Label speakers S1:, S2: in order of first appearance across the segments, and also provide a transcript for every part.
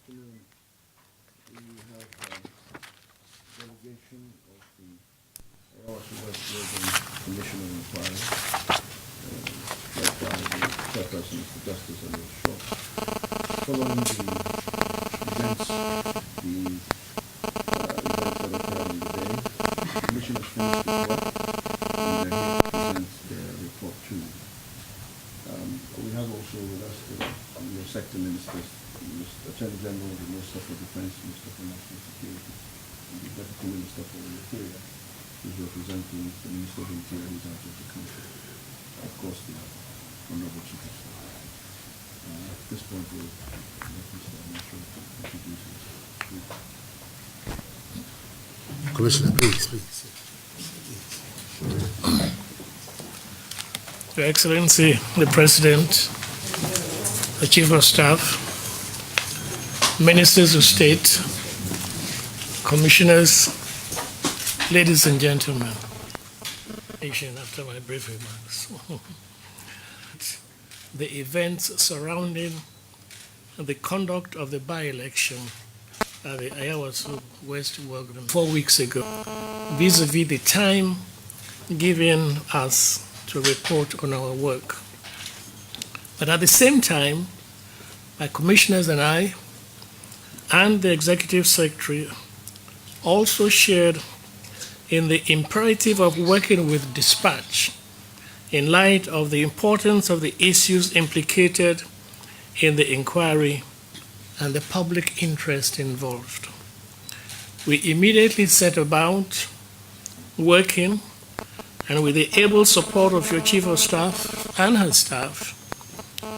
S1: afternoon, we have a delegation of the West Region Commission of Inquiry, led by the chairperson, Mr. Justice Emile. Following the events, that occurred in the day, the Commission has finished its work and they're here to present their report to you. We have also with us your sector ministers, Mr. Attorney General, the Minister for Defense, Minister for National Security, and the Deputy Minister for the Interior, who's representing the Minister of the Interior, who's out of the country. Of course, the Honorable Chief of Staff. At this point, we'll let Mr. Marshall introduce us.
S2: Commissioner, please.
S3: Your Excellency, the President, the Chief of Staff, Ministers of State, Commissioners, ladies and gentlemen, after my brief remarks. The events surrounding the conduct of the by-election at the Ayawaso West Wogdon 4 weeks ago, vis-a-vis the time given us to report on our work. But at the same time, my commissioners and I, and the Executive Secretary, also shared in the imperative of working with dispatch in light of the importance of the issues implicated in the inquiry and the public interest involved. We immediately set about working, and with the able support of your Chief of Staff and her staff,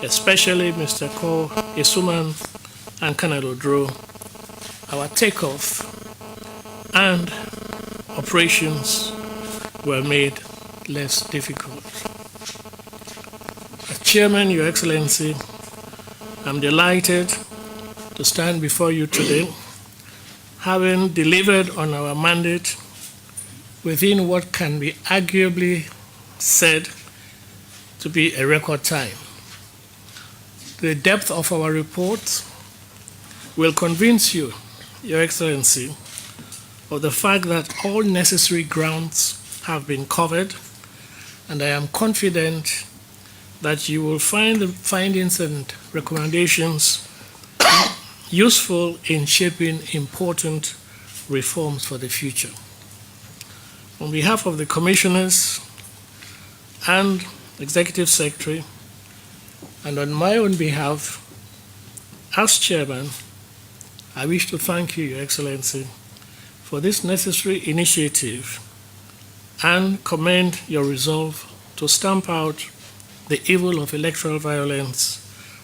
S3: especially Mr. Ko Isuman and Colonel Odro, our takeoff and operations were made less difficult. As Chairman, Your Excellency, I'm delighted to stand before you today, having delivered on our mandate within what can be arguably said to be a record time. The depth of our report will convince you, Your Excellency, of the fact that all necessary grounds have been covered, and I am confident that you will find the findings and recommendations useful in shaping important reforms for the future. On behalf of the Commissioners and Executive Secretary, and on my own behalf, as Chairman, I wish to thank you, Your Excellency, for this necessary initiative and commend your resolve to stamp out the evil of electoral violence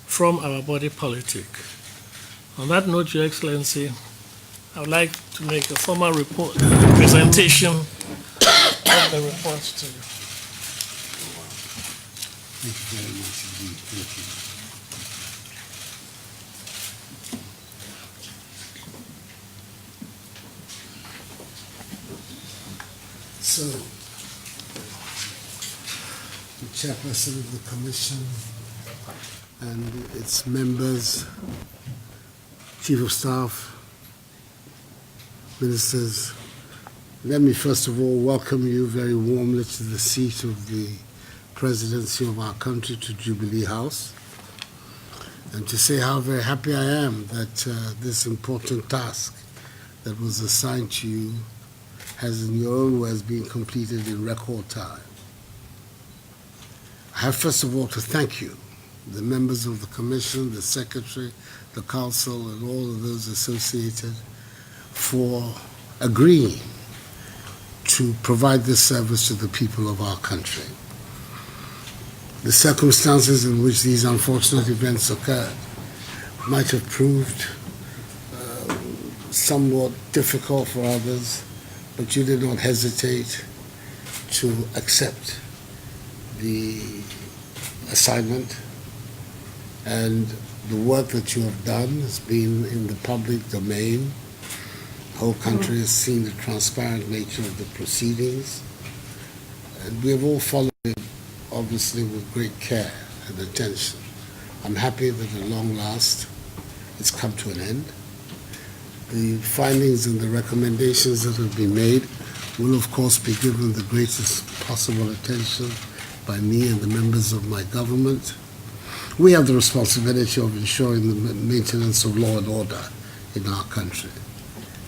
S3: from our body politic. On that note, Your Excellency, I would like to make a formal report, presentation of the report to you.
S2: Thank you very much indeed. Thank you. So, the chairperson of the commission and its members, Chief of Staff, ministers, let me first of all welcome you very warmly to the seat of the presidency of our country, to Jubilee House, and to say how very happy I am that this important task that was assigned to you has in your own words been completed in record time. I have first of all to thank you, the members of the Commission, the Secretary, the Council, and all of those associated for agreeing to provide this service to the people of our country. The circumstances in which these unfortunate events occurred might have proved somewhat difficult for others, but you did not hesitate to accept the assignment, and the work that you have done has been in the public domain. The whole country has seen the transparent nature of the proceedings, and we have all followed it, obviously, with great care and attention. I'm happy that at long last it's come to an end. The findings and the recommendations that have been made will, of course, be given the greatest possible attention by me and the members of my government. We have the responsibility of ensuring the maintenance of law and order in our country.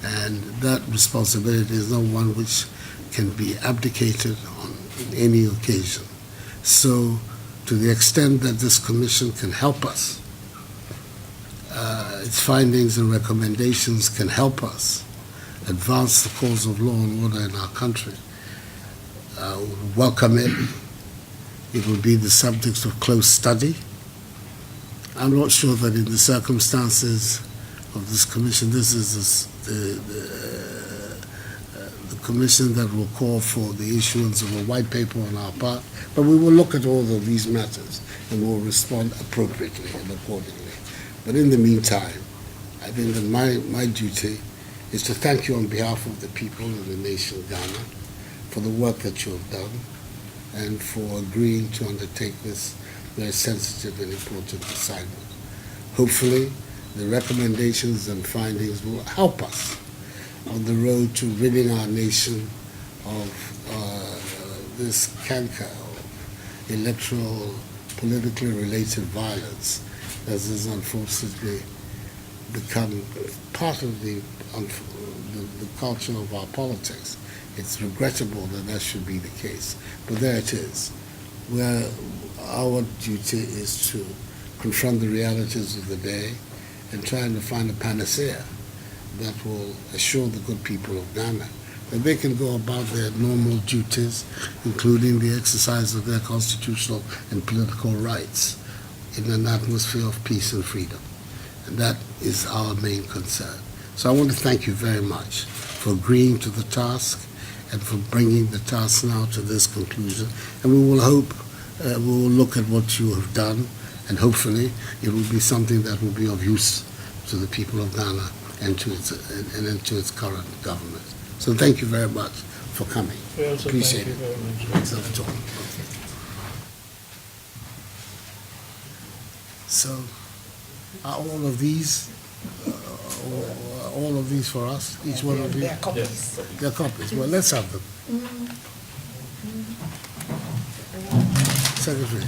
S2: And that responsibility is not one which can be abdicated on any occasion. So, to the extent that this commission can help us, its findings and recommendations can help us advance the cause of law and order in our country, welcome it. It will be the subject of close study. I'm not sure that in the circumstances of this commission, this is the commission that will call for the issuance of a white paper on our part, but we will look at all of these matters and will respond appropriately and accordingly. But in the meantime, I think that my duty is to thank you on behalf of the people of the nation of Ghana for the work that you have done and for agreeing to undertake this very sensitive and important assignment. Hopefully, the recommendations and findings will help us on the road to ridding our nation of this canker of electoral, politically related violence that has unfortunately become part of the culture of our politics. It's regrettable that that should be the case, but there it is. Our duty is to confront the realities of the day and trying to find a panacea that will assure the good people of Ghana that they can go about their normal duties, including the exercise of their constitutional and political rights, in an atmosphere of peace and freedom. And that is our main concern. So I want to thank you very much for agreeing to the task and for bringing the task now to this conclusion. And we will look at what you have done, and hopefully it will be something that will be of use to the people of Ghana and to its current government. So thank you very much for coming.
S3: We also
S2: Appreciate
S3: thank you
S2: it.
S3: very much.
S2: Not at all. So, are all of these for us? Each one of you?
S4: They are copies.
S2: They're copies. Well, let's have them. Secretary.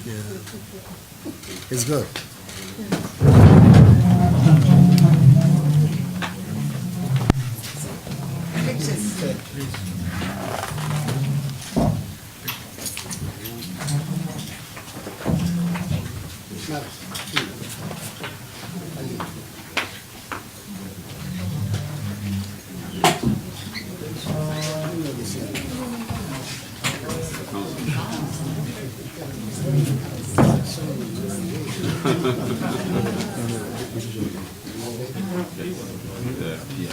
S2: Yeah. It's good.
S5: Yeah.